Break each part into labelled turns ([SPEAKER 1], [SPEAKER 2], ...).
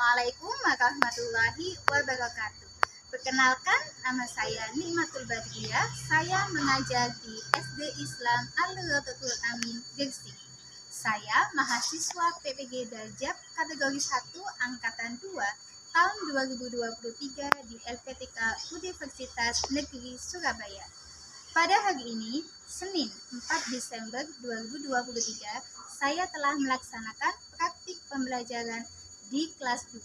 [SPEAKER 1] Assalamualaikum warahmatullahi wabarakatuh. Perkenalkan, nama saya Nikmatul Badriyah. Saya mengajar di SD Islam Al-Rototul Amin, Gresik. Saya mahasiswa PPG Darjab kategori 1 angkatan 2 tahun 2023 di LPTK Universitas Negeri Surabaya. Pada hari ini, Senin 4 Desember 2023, saya telah melaksanakan praktik pembelajaran di kelas 2,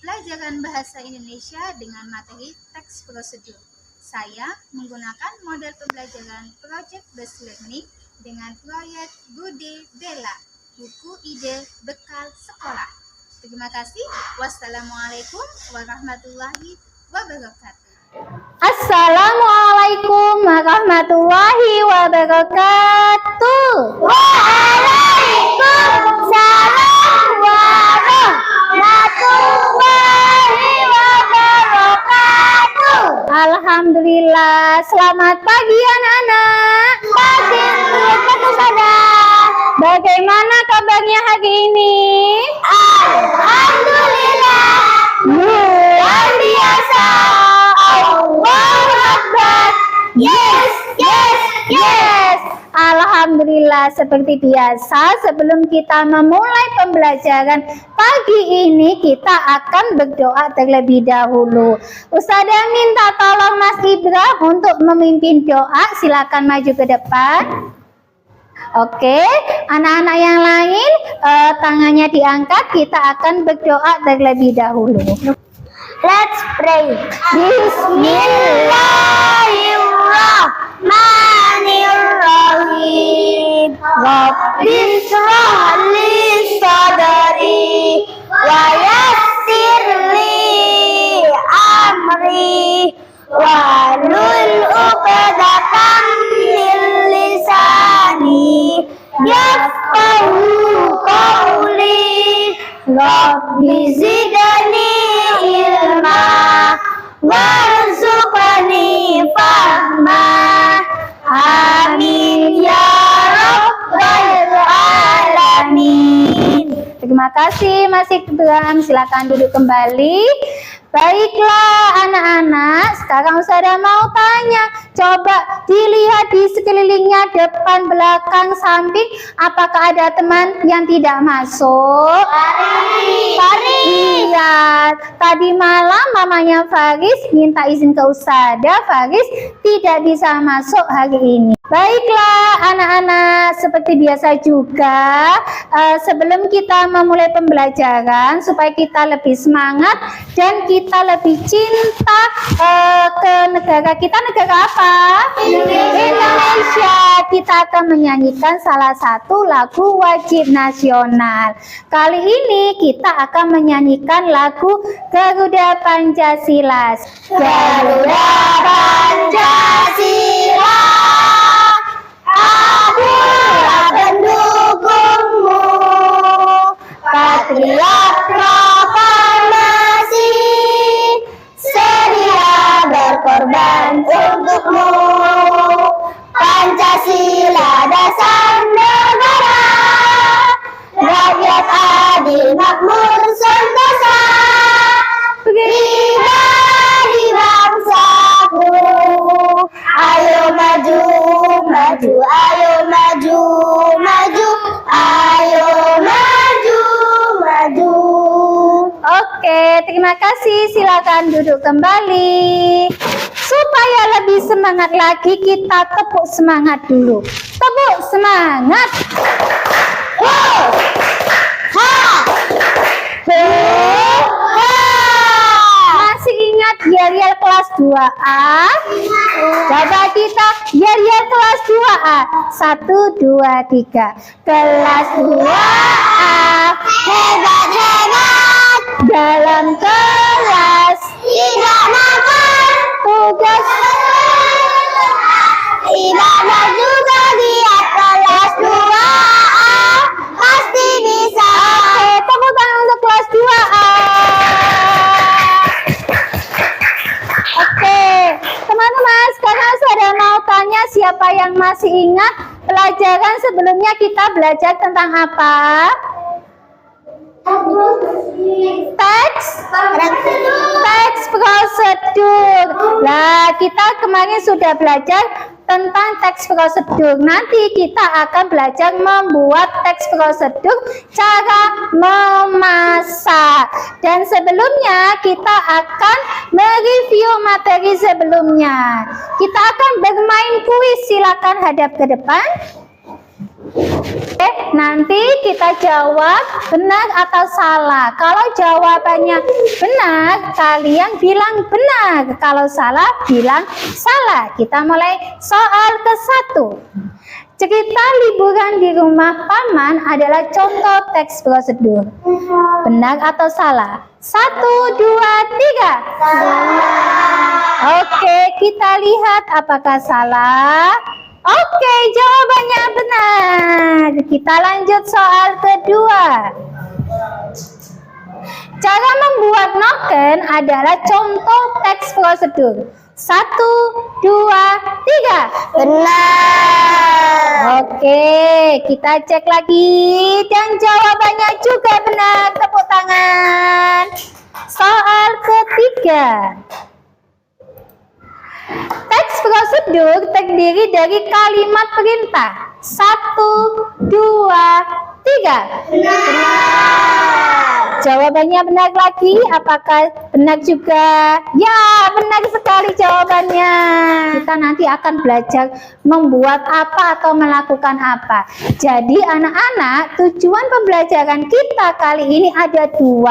[SPEAKER 1] pelajaran bahasa Indonesia dengan materi teks prosedur. Saya menggunakan model pembelajaran Project Based Learning dengan proyek Bude Bella, buku ide bekal sekolah. Terima kasih. Wassalamualaikum warahmatullahi wabarakatuh.
[SPEAKER 2] Assalamualaikum warahmatullahi wabarakatuh. Waalaikumsalam warahmatullahi wabarakatuh. Alhamdulillah. Selamat pagi anak-anak. Pagi saudara. Bagaimana kabarnya hari ini? Alhamdulillah. Luar biasa. Allahu Akbar. Yes. Alhamdulillah, seperti biasa sebelum kita memulai pembelajaran pagi ini kita akan berdoa terlebih dahulu. Ustazah minta tolong Mas Ibra untuk memimpin doa. Silakan maju ke depan. Oke, anak-anak yang lain tangannya diangkat, kita akan berdoa terlebih dahulu. Let's pray. Bismillahirrahmanirrahim. Rabbi shrah li sadri wa yassir li amri wahlul 'uqdatam min lisani yafqahu qawli. Rabbi zidni ilma warzuqni fahma. Amin ya rabbal alamin. Terima kasih Mas Ikram, silakan duduk kembali. Baiklah anak-anak, sekarang saya mau tanya, coba dilihat di sekelilingnya, depan, belakang, samping, apakah ada teman yang tidak masuk? Faris. Iya, tadi malam mamanya Faris minta izin ke Ustazah, Faris tidak bisa masuk hari ini. Baiklah anak-anak, seperti biasa juga sebelum kita memulai pembelajaran supaya kita lebih semangat dan kita lebih cinta ke negara kita. Negara apa? Indonesia. Kita akan menyanyikan salah satu lagu wajib nasional. Kali ini kita akan menyanyikan lagu Garuda Pancasila. Garuda Pancasila, akulah pendukungmu, patriot proklamasi, sedia berkorban untukmu. Pancasila dasar negara, rakyat adil makmur sentosa, pribadi bangsaku. Ayo maju, maju, ayo maju, maju, ayo maju, maju. Oke, terima kasih. Silakan duduk kembali. Supaya lebih semangat lagi, kita tepuk semangat dulu. Tepuk semangat. Ho! Ha! Ho! Ha! Masih ingat yel-yel kelas 2A? Coba kita yel-yel kelas 2A. 1, 2, 3. Kelas 2A hebat-hebat dalam kelas, tidak makan tugas, ibadah juga giat. Kelas 2A pasti bisa. Oke, tepuk tangan untuk kelas 2A. Oke, teman-teman, sekarang saya mau tanya siapa yang masih ingat pelajaran sebelumnya kita belajar tentang apa? teks prosedur. Nah, kita kemarin sudah belajar tentang teks prosedur. Nanti kita akan belajar membuat teks prosedur, cara memasak. Dan sebelumnya kita akan mereview materi sebelumnya. Kita akan bermain kuis. Silakan hadap ke depan. Nanti kita jawab benar atau salah. Kalau jawabannya benar, kalian bilang benar. Kalau salah, bilang salah. Kita mulai soal ke-1. Cerita liburan di rumah paman adalah contoh teks prosedur. Benar atau salah? 1, 2, 3. Oke, kita lihat apakah salah. Oke, jawabannya benar. Kita lanjut soal kedua. Cara membuat noken adalah contoh teks prosedur. 1, 2, 3.
[SPEAKER 1] Benar.
[SPEAKER 2] Oke, kita cek lagi. Dan jawabannya juga benar. Tepuk tangan. Soal ketiga. Teks prosedur terdiri dari kalimat perintah. 1, 2, 3.
[SPEAKER 1] Benar.
[SPEAKER 2] Jawabannya benar lagi. Apakah benar juga? Ya, benar sekali jawabannya. Kita nanti akan belajar membuat apa atau melakukan apa. Jadi anak-anak, tujuan pembelajaran kita kali ini ada 2.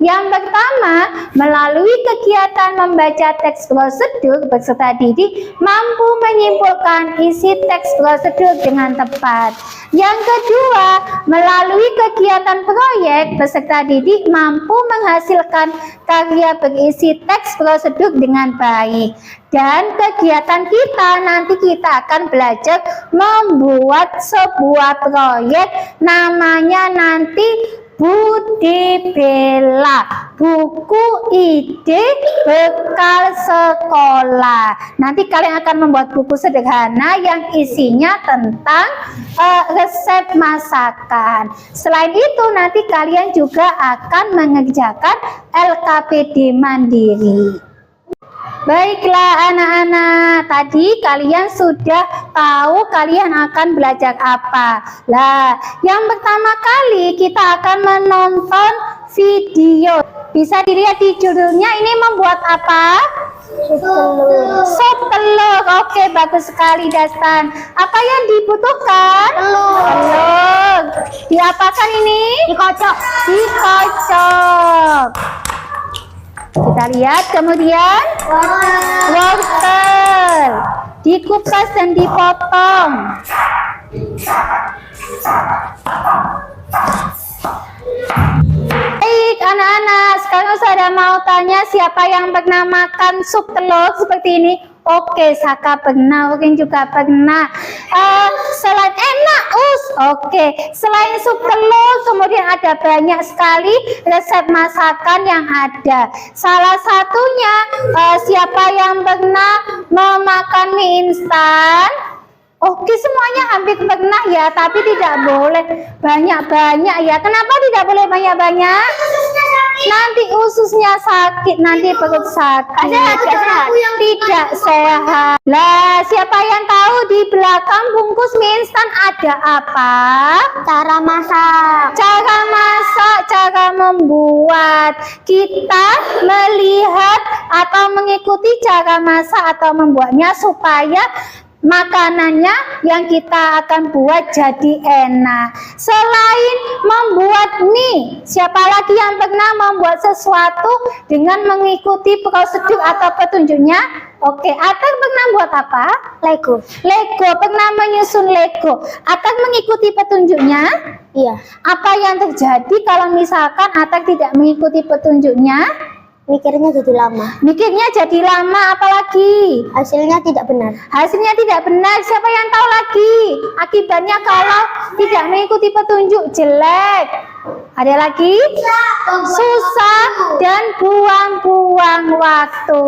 [SPEAKER 2] Yang pertama, melalui kegiatan membaca teks prosedur, peserta didik mampu menyimpulkan isi teks prosedur dengan tepat. Yang kedua, melalui kegiatan proyek, peserta didik mampu menghasilkan karya berisi teks prosedur dengan baik. Dan kegiatan kita nanti kita akan belajar membuat sebuah proyek, namanya nanti Budi Bella, buku ide bekal sekolah. Nanti kalian akan membuat buku sederhana yang isinya tentang resep masakan. Selain itu nanti kalian juga akan mengerjakan LKPD mandiri. Baiklah anak-anak, tadi kalian sudah tahu kalian akan belajar apa. Lah, yang pertama kali kita akan menonton video. Bisa dilihat di judulnya, ini membuat apa? Sup telur. Oke, bagus sekali Dastan. Apa yang dibutuhkan? Telur. Diapakan ini?
[SPEAKER 1] Dikocok.
[SPEAKER 2] Dikocok. Kita lihat kemudian wortel dikupas dan dipotong. Baik anak-anak, sekarang saya mau tanya siapa yang pernah makan sup telur seperti ini? Oke, Saka pernah, Urin juga pernah. Selain enak, oke. Selain sup telur, kemudian ada banyak sekali resep masakan yang ada. Salah satunya, siapa yang pernah memakan mie instan? Oke, semuanya hampir pernah ya, tapi tidak boleh banyak-banyak ya. Kenapa tidak boleh banyak-banyak? Nanti ususnya sakit, nanti perut sakit. Tidak sehat. Lah, siapa yang tahu di belakang bungkus mie instan ada apa?
[SPEAKER 1] Cara masak.
[SPEAKER 2] Cara masak, cara membuat. Kita melihat atau mengikuti cara masak atau membuatnya supaya makanannya yang kita akan buat jadi enak. Selain membuat mie, siapa lagi yang pernah membuat sesuatu dengan mengikuti prosedur atau petunjuknya? Oke, Atak pernah buat apa?
[SPEAKER 1] Lego.
[SPEAKER 2] Lego, pernah menyusun Lego. Atak mengikuti petunjuknya?
[SPEAKER 1] Iya.
[SPEAKER 2] Apa yang terjadi kalau misalkan Atak tidak mengikuti petunjuknya?
[SPEAKER 1] Mikirnya jadi lama.
[SPEAKER 2] Mikirnya jadi lama, apalagi?
[SPEAKER 1] Hasilnya tidak benar.
[SPEAKER 2] Hasilnya tidak benar. Siapa yang tahu lagi? Akibatnya kalau tidak mengikuti petunjuk jelek. Ada lagi? Susah dan buang-buang waktu.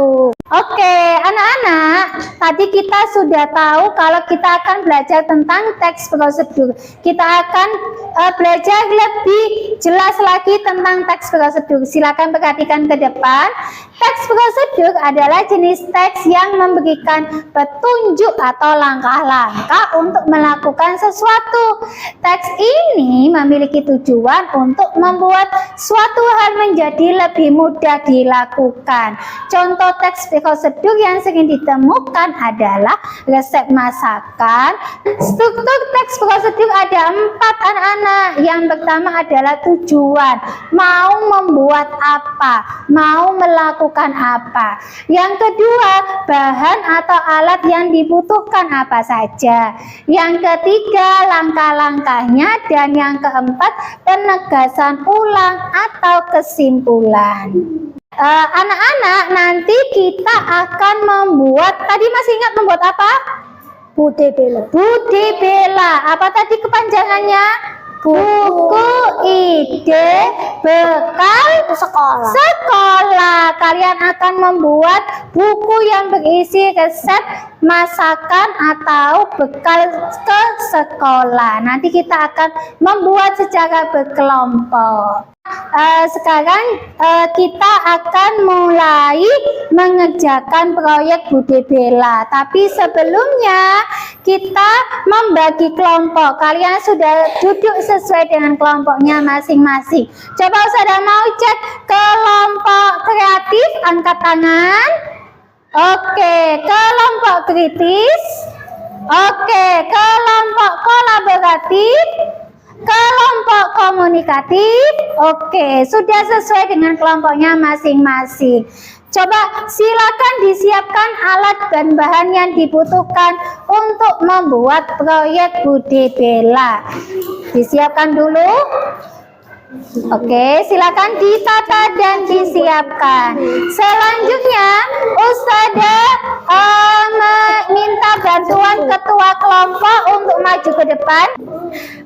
[SPEAKER 2] Oke, anak-anak, tadi kita sudah tahu kalau kita akan belajar tentang teks prosedur. Kita akan belajar lebih jelas lagi tentang teks prosedur. Silakan perhatikan ke depan. Teks prosedur adalah jenis teks yang memberikan petunjuk atau langkah-langkah untuk melakukan sesuatu. Teks ini memiliki tujuan untuk membuat suatu hal menjadi lebih mudah dilakukan. Contoh teks prosedur yang sering ditemukan adalah resep masakan. Struktur teks prosedur ada 4, anak-anak. Yang pertama adalah tujuan, mau membuat apa, mau melakukan apa. Yang kedua, bahan atau alat yang dibutuhkan apa saja. Yang ketiga, langkah-langkahnya. Dan yang keempat, penegasan ulang atau kesimpulan. Anak-anak, nanti kita akan membuat, tadi masih ingat membuat apa?
[SPEAKER 1] Bude bela.
[SPEAKER 2] Bude bela. Apa tadi kepanjangannya? Buku ide bekal sekolah. Kalian akan membuat buku yang berisi resep masakan atau bekal ke sekolah. Nanti kita akan membuat secara berkelompok. Sekarang kita akan mulai mengerjakan proyek Bude Bela. Tapi sebelumnya kita membagi kelompok. Kalian sudah duduk sesuai dengan kelompoknya masing-masing. Coba saudara mau cek kelompok kreatif, angkat tangan. Oke, kelompok kritis. Oke, kelompok kolaboratif. Kelompok komunikatif. Oke, sudah sesuai dengan kelompoknya masing-masing. Coba silakan disiapkan alat dan bahan yang dibutuhkan untuk membuat proyek Bude Bela. Disiapkan dulu. Oke, silakan ditata dan disiapkan. Selanjutnya, Ustazah minta bantuan ketua kelompok untuk maju ke depan.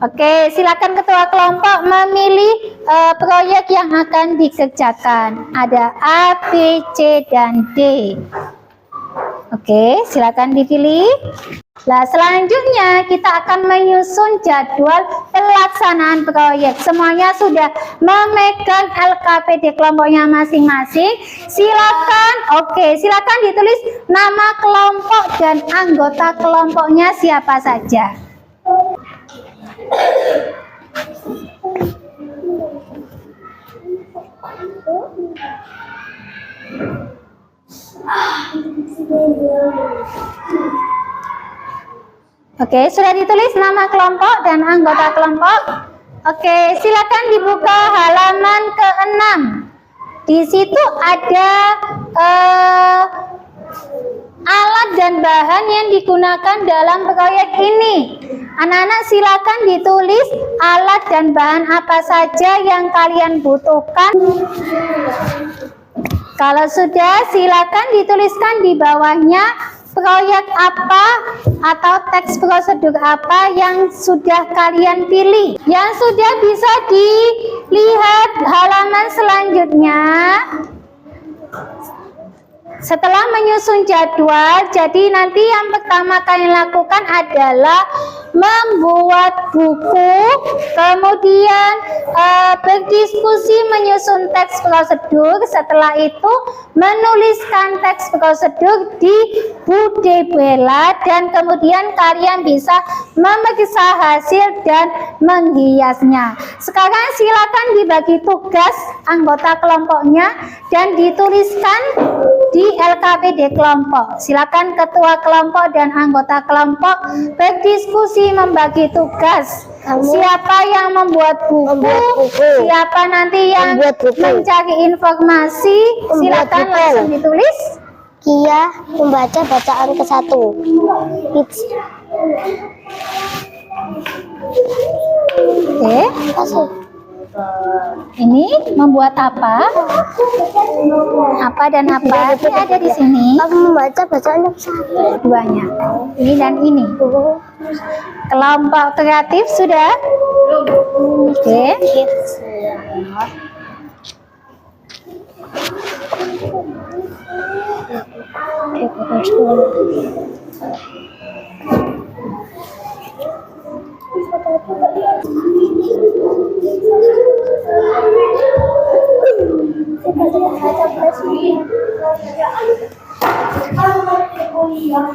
[SPEAKER 2] Oke, silakan ketua kelompok memilih proyek yang akan dikerjakan. Ada A, B, C, dan D. Oke, silakan dipilih. Nah, selanjutnya kita akan menyusun jadwal pelaksanaan proyek. Semuanya sudah memegang LKPD kelompoknya masing-masing. Silakan, silakan ditulis nama kelompok dan anggota kelompoknya siapa saja. Oke, sudah ditulis nama kelompok dan anggota kelompok. Oke, silakan dibuka halaman ke-6. Di situ ada alat dan bahan yang digunakan dalam proyek ini. Anak-anak silakan ditulis alat dan bahan apa saja yang kalian butuhkan. Kalau sudah, silakan dituliskan di bawahnya proyek apa atau teks prosedur apa yang sudah kalian pilih. Yang sudah bisa dilihat halaman selanjutnya. Setelah menyusun jadwal, jadi nanti yang pertama kalian lakukan adalah membuat buku, kemudian berdiskusi menyusun teks prosedur. Setelah itu menuliskan teks prosedur di Bude Bela, dan kemudian kalian bisa memeriksa hasil dan menghiasnya. Sekarang silakan dibagi tugas anggota kelompoknya dan dituliskan di LKPD kelompok. Silakan ketua kelompok dan anggota kelompok berdiskusi membagi tugas. Siapa yang membuat buku, siapa nanti yang mencari informasi, silakan langsung ditulis.
[SPEAKER 1] Kia membaca bacaan ke-1.
[SPEAKER 2] Oke. Ini membuat apa? Apa dan apa? Ini ada di sini.
[SPEAKER 1] Kamu membaca bacaan ke-1.
[SPEAKER 2] Duanya. Ini dan ini. Kelompok kreatif sudah? Oke.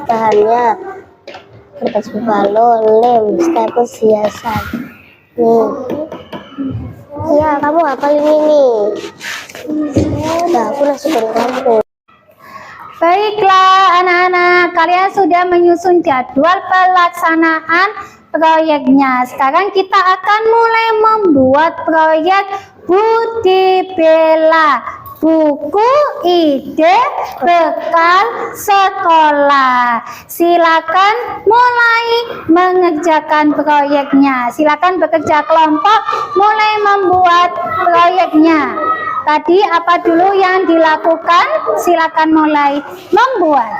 [SPEAKER 1] Bahannya kertas balon, lem, staples, hiasan. Nih. Ya, kamu hafal ini nih. Nah, aku masukin kamu.
[SPEAKER 2] Baiklah anak-anak, kalian sudah menyusun jadwal pelaksanaan proyeknya. Sekarang kita akan mulai membuat proyek Budi Bella, buku ide bekal sekolah. Silakan mulai mengerjakan proyeknya. Silakan bekerja kelompok, mulai membuat proyeknya. Tadi apa dulu yang dilakukan? Silakan mulai membuat.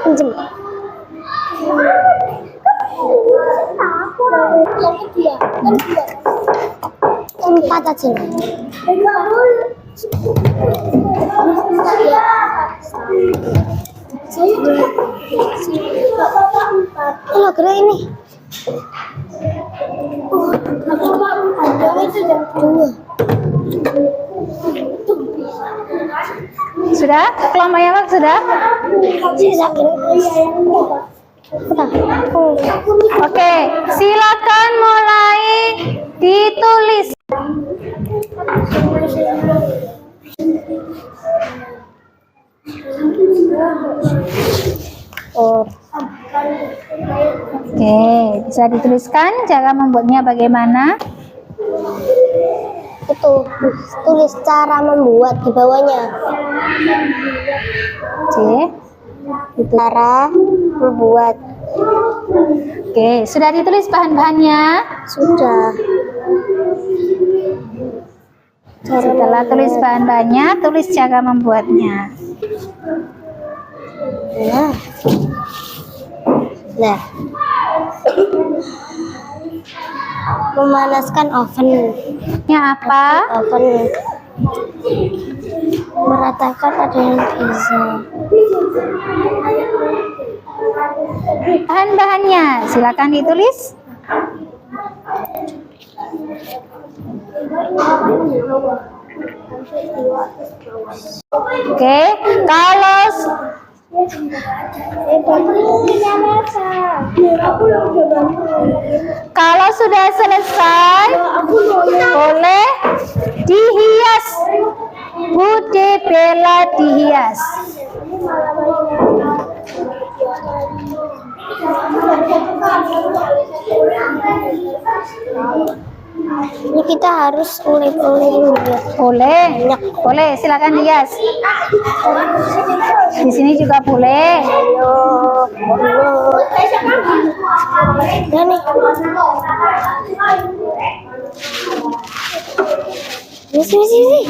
[SPEAKER 1] Pinjem. Empat aja. Kalau gerak ini.
[SPEAKER 2] Sudah? Kelompoknya Pak, sudah? Oke, silakan mulai ditulis. Oke, bisa dituliskan cara membuatnya bagaimana?
[SPEAKER 1] Itu tulis cara membuat di bawahnya.
[SPEAKER 2] C.
[SPEAKER 1] Itu cara membuat.
[SPEAKER 2] Oke, sudah ditulis bahan-bahannya?
[SPEAKER 1] Sudah.
[SPEAKER 2] Setelah tulis bahan-bahannya, tulis cara membuatnya.
[SPEAKER 1] Nah. Memanaskan oven.
[SPEAKER 2] Ini apa?
[SPEAKER 1] Oven. Meratakan adonan pizza.
[SPEAKER 2] Bahan-bahannya, silakan ditulis. Oke, kalau sudah selesai, boleh dihias. Budi Bella dihias.
[SPEAKER 1] Ini kita harus ulek-ulek ya.
[SPEAKER 2] Boleh, silakan hias. Di sini juga boleh.
[SPEAKER 1] Dan nih. Sini.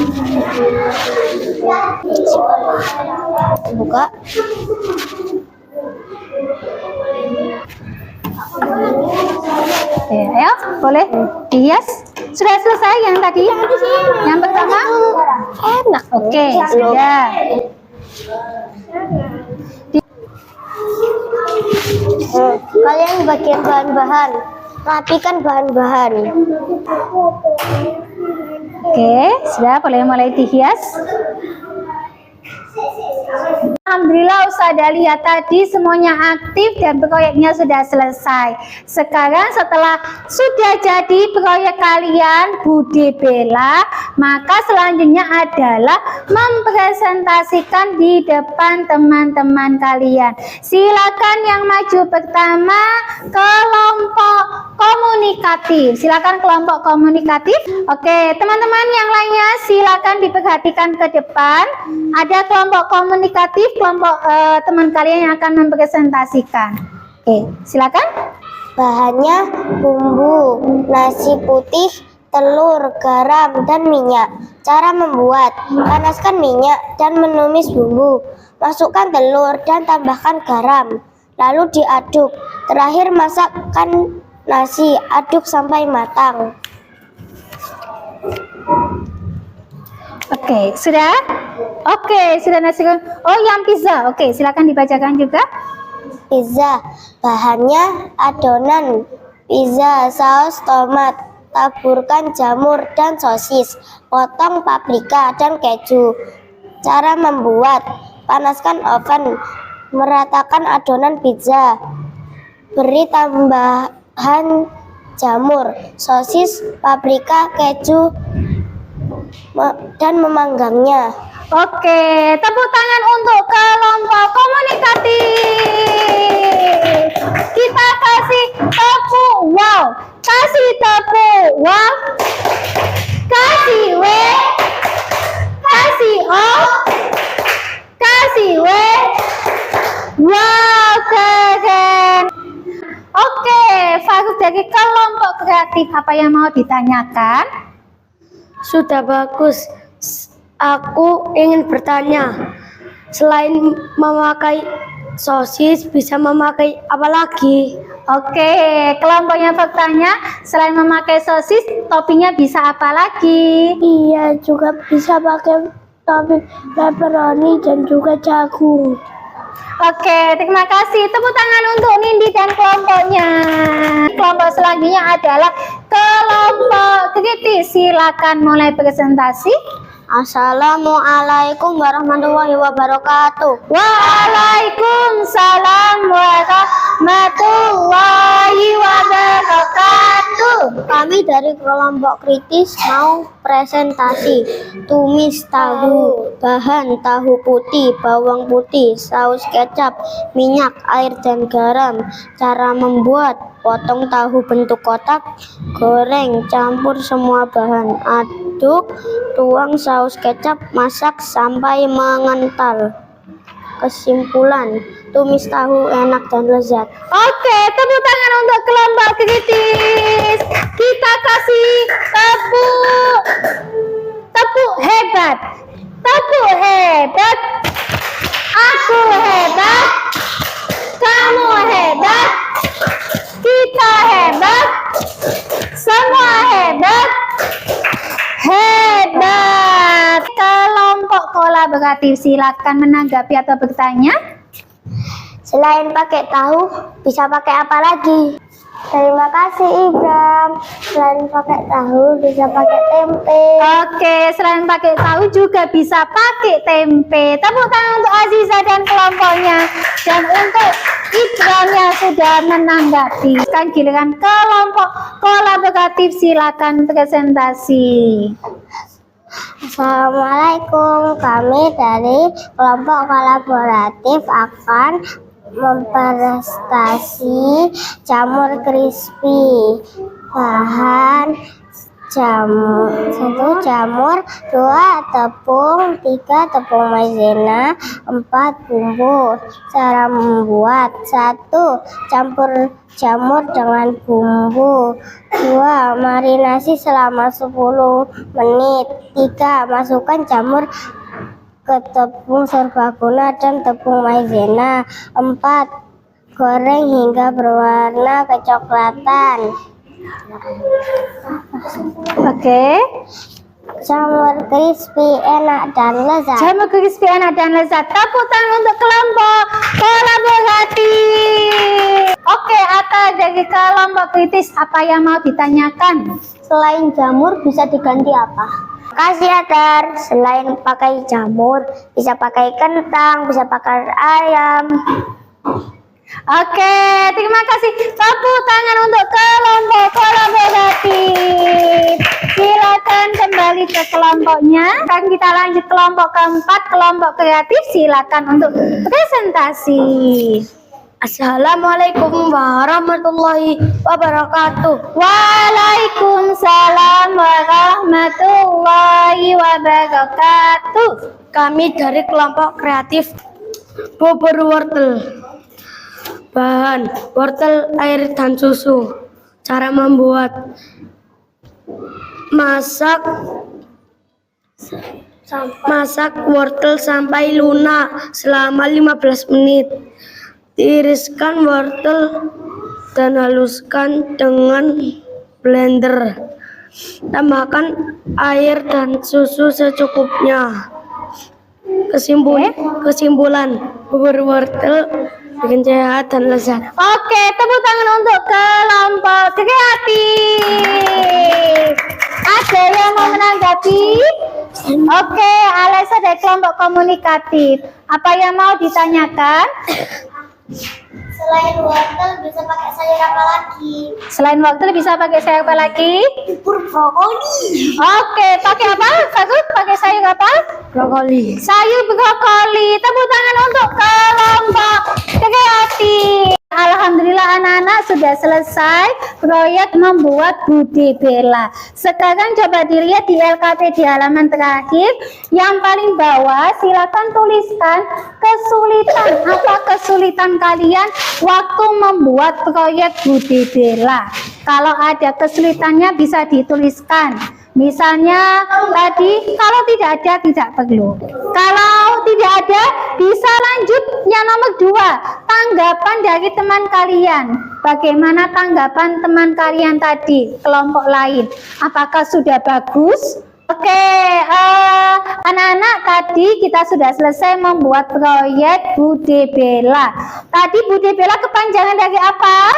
[SPEAKER 1] Buka.
[SPEAKER 2] Ayo, boleh dihias. Sudah selesai yang tadi? Yang pertama?
[SPEAKER 1] Enak.
[SPEAKER 2] Oke, sudah.
[SPEAKER 1] Kalian bagian bahan-bahan, rapikan bahan-bahan.
[SPEAKER 2] Oke, sudah boleh mulai dihias. Alhamdulillah Ustazah lihat tadi semuanya aktif dan proyeknya sudah selesai. Sekarang setelah sudah jadi proyek kalian Budi Bella, maka selanjutnya adalah mempresentasikan di depan teman-teman kalian. Silakan yang maju pertama kelompok komunikatif. Silakan kelompok komunikatif. Oke, teman-teman yang lainnya silakan diperhatikan ke depan. Ada kelompok komunikatif, kelompok teman kalian yang akan mempresentasikan. Oke, silakan.
[SPEAKER 1] Bahannya bumbu, nasi putih, telur, garam, dan minyak. Cara membuat: panaskan minyak dan menumis bumbu. Masukkan telur dan tambahkan garam. Lalu diaduk. Terakhir masukkan nasi, aduk sampai matang.
[SPEAKER 2] Oke, sudah? Oke, sudah nasi. Oh, yang pizza. Oke, silakan dibacakan juga.
[SPEAKER 1] Pizza. Bahannya adonan pizza, saus tomat, taburkan jamur dan sosis, potong paprika dan keju. Cara membuat: panaskan oven, meratakan adonan pizza, beri tambahan jamur, sosis, paprika, keju, dan memanggangnya.
[SPEAKER 2] Oke, tepuk tangan untuk kelompok komunikatif. Kita kasih tepuk wow, kasih tepuk wow, kasih W, kasih O, kasih W. Wow, keren. Oke, fokus dari kelompok kreatif, apa yang mau ditanyakan?
[SPEAKER 1] Sudah bagus. Aku ingin bertanya, selain memakai sosis, bisa memakai apa lagi?
[SPEAKER 2] Oke, kelompoknya bertanya, selain memakai sosis, toppingnya bisa apa lagi?
[SPEAKER 1] Iya, juga bisa pakai topping pepperoni dan juga jagung.
[SPEAKER 2] Oke, terima kasih. Tepuk tangan untuk Nindi dan kelompoknya. Kelompok selanjutnya adalah kelompok kritis. Silakan mulai presentasi.
[SPEAKER 1] Assalamualaikum warahmatullahi wabarakatuh.
[SPEAKER 2] Waalaikumsalam warahmatullahi wabarakatuh.
[SPEAKER 1] Kami dari kelompok kritis mau presentasi. Tumis tahu. Bahan: tahu putih, bawang putih, saus kecap, minyak, air, dan garam. Cara membuat: potong tahu bentuk kotak, goreng, campur semua bahan, aduk, tuang saus kecap, masak sampai mengental. Kesimpulan: tumis tahu enak dan lezat.
[SPEAKER 2] Oke, tepuk tangan untuk kelompok kritis. Kita kasih tepuk hebat. Tepuk hebat. Aku hebat. Kamu hebat. Kita hebat. Semua hebat. Hebat. Kelompok kolaboratif, silakan menanggapi atau bertanya.
[SPEAKER 1] Selain pakai tahu, bisa pakai apa lagi? Terima kasih Ibram. Selain pakai tahu, bisa pakai tempe.
[SPEAKER 2] Oke, selain pakai tahu juga bisa pakai tempe. Tepuk tangan untuk Aziza dan kelompoknya. Dan untuk Ibram yang sudah menanggapi. Sekarang giliran kelompok kolaboratif, silakan presentasi.
[SPEAKER 1] Assalamualaikum. Kami dari kelompok kolaboratif akan mempresentasi jamur crispy. Bahan: jamur 1 jamur, 2 tepung, 3 tepung maizena, 4 bumbu. Cara membuat: 1. Campur jamur dengan bumbu. 2. Marinasi selama 10 menit. 3. Masukkan jamur ke tepung serbaguna dan tepung maizena. 4. Goreng hingga berwarna kecoklatan.
[SPEAKER 2] Oke.
[SPEAKER 1] Jamur crispy enak dan lezat.
[SPEAKER 2] Jamur crispy enak dan lezat. Tepuk tangan untuk kelompok kolaboratif. Oke, Atta dari kelompok kritis, apa yang mau ditanyakan?
[SPEAKER 1] Selain jamur bisa diganti apa? Kasih Adar. Selain pakai jamur, bisa pakai kentang, bisa pakai ayam.
[SPEAKER 2] Oke, terima kasih. Tepuk tangan untuk kelompok kolaboratif. Silakan kembali ke kelompoknya. Dan kita lanjut kelompok keempat, kelompok kreatif. Silakan untuk presentasi.
[SPEAKER 1] Assalamualaikum warahmatullahi wabarakatuh.
[SPEAKER 2] Waalaikumsalam warahmatullahi wabarakatuh.
[SPEAKER 1] Kami dari kelompok kreatif bubur wortel. Bahan: wortel, air, dan susu. Cara membuat: Masak wortel sampai lunak selama 15 menit. Tiriskan wortel dan haluskan dengan blender. Tambahkan air dan susu secukupnya. Kesimpulan, bubur wortel bikin sehat dan lezat.
[SPEAKER 2] Oke, tepuk tangan untuk kelompok kreatif. Ada yang mau menanggapi? Oke, Alessa dari kelompok komunikatif. Apa yang mau ditanyakan?
[SPEAKER 1] Selain wortel bisa pakai sayur apa lagi?
[SPEAKER 2] Selain wortel bisa pakai sayur apa lagi?
[SPEAKER 1] Bubur brokoli.
[SPEAKER 2] Oke, pakai apa? Bagus, pakai sayur apa?
[SPEAKER 1] Brokoli.
[SPEAKER 2] Sayur brokoli. Tepuk tangan untuk kelompok kreatif. Alhamdulillah anak-anak sudah selesai proyek membuat Budi Bella. Sekarang coba dilihat di LKP di halaman terakhir yang paling bawah. Silakan tuliskan kesulitan. Apa kesulitan kalian waktu membuat proyek Budi Bella? Kalau ada kesulitannya bisa dituliskan. Misalnya tadi kalau tidak ada tidak perlu. Kalau tidak ada bisa lanjut yang nomor 2, tanggapan dari teman kalian. Bagaimana tanggapan teman kalian tadi, kelompok lain? Apakah sudah bagus? Oke, anak-anak tadi kita sudah selesai membuat proyek Budi Bella. Tadi Budi Bella kepanjangan dari apa?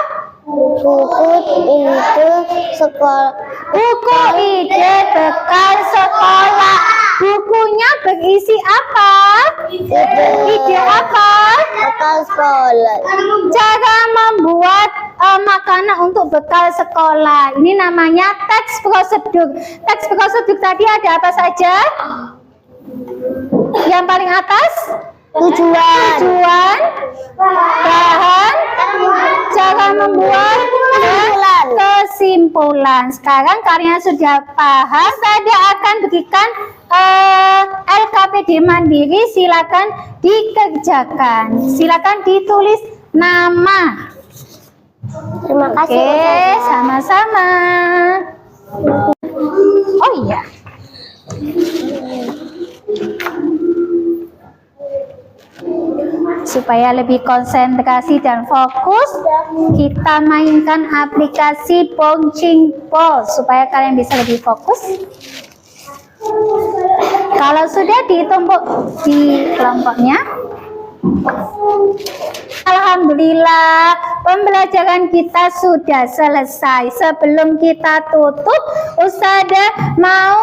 [SPEAKER 1] Buku ide sekolah.
[SPEAKER 2] Buku ide bekal sekolah. Bukunya berisi apa? Ide apa?
[SPEAKER 1] Bekal sekolah.
[SPEAKER 2] Cara membuat makanan untuk bekal sekolah. Ini namanya teks prosedur. Teks prosedur tadi ada apa saja? Yang paling atas? Tujuan, bahan, cara membuat, dan kesimpulan. Sekarang kalian sudah paham. Saya akan berikan LKPD mandiri. Silakan dikerjakan. Silakan ditulis nama.
[SPEAKER 1] Terima kasih.
[SPEAKER 2] Oke, sama-sama. Oh iya. Supaya lebih konsentrasi dan fokus, kita mainkan aplikasi Bouncing Ball supaya kalian bisa lebih fokus. Kalau sudah ditumpuk di kelompoknya, alhamdulillah pembelajaran kita sudah selesai. Sebelum kita tutup, Ustazah mau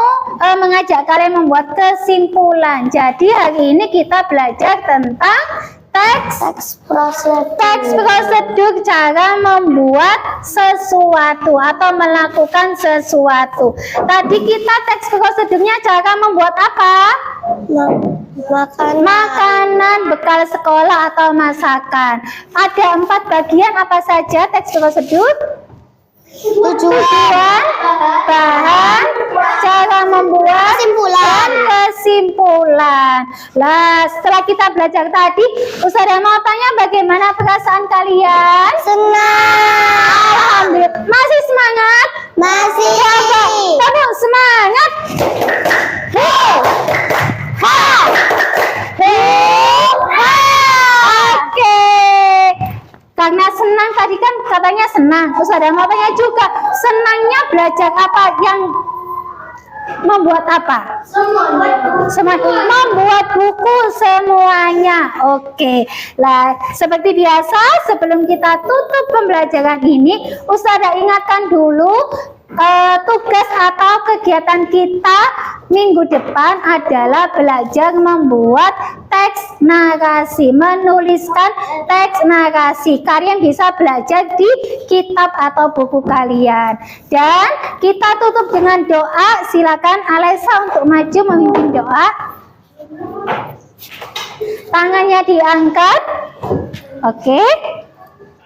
[SPEAKER 2] mengajak kalian membuat kesimpulan. Jadi hari ini kita belajar tentang teks prosedur, cara membuat sesuatu atau melakukan sesuatu. Tadi kita teks prosedurnya cara membuat apa? Makanan bekal sekolah atau masakan. Ada 4 bagian apa saja teks prosedur? Tujuan, bahan, cara membuat, dan kesimpulan. Lah, setelah kita belajar tadi, Ustazah mau tanya bagaimana perasaan kalian?
[SPEAKER 1] Senang.
[SPEAKER 2] Alhamdulillah. Masih semangat?
[SPEAKER 1] Masih.
[SPEAKER 2] Tepuk semangat. Oke. Karena senang tadi kan katanya senang. Ustazah mau tanya juga, senangnya belajar apa? Yang membuat apa? Membuat buku semuanya. Oke. Lah, seperti biasa sebelum kita tutup pembelajaran ini, Ustazah ingatkan dulu tugas atau kegiatan kita minggu depan adalah belajar membuat teks narasi, menuliskan teks narasi. Kalian bisa belajar di kitab atau buku kalian. Dan kita tutup dengan doa. Silakan Alessa untuk maju memimpin doa. Tangannya diangkat. Oke.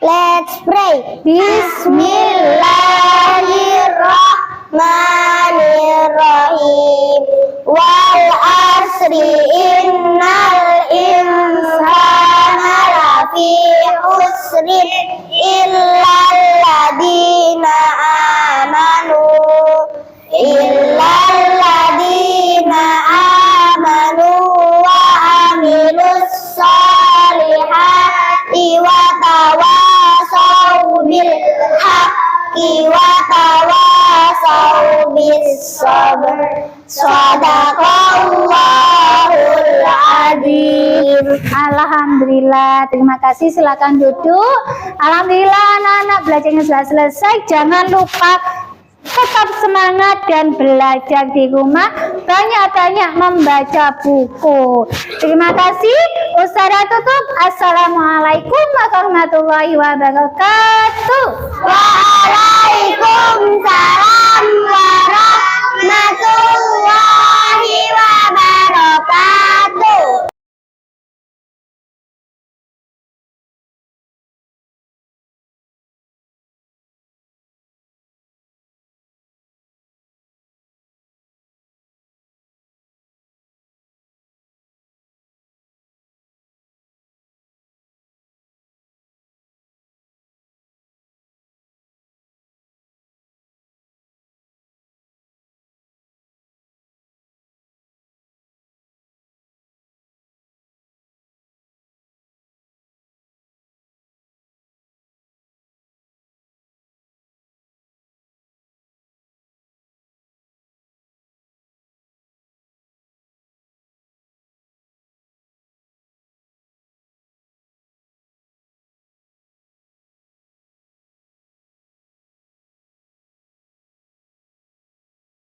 [SPEAKER 1] Let's pray. Bismillahirrahmanirrahim. Wal asri innal insana lafi khusrin illal ladzina amanu sabar. Sadaqallahul adzim.
[SPEAKER 2] Alhamdulillah, terima kasih. Silakan duduk. Alhamdulillah, anak-anak belajarnya sudah selesai. Jangan lupa tetap semangat dan belajar di rumah. Banyak-banyak membaca buku. Terima kasih. Ustazah tutup. Assalamualaikum warahmatullahi wabarakatuh.
[SPEAKER 1] Waalaikumsalam warahmatullahi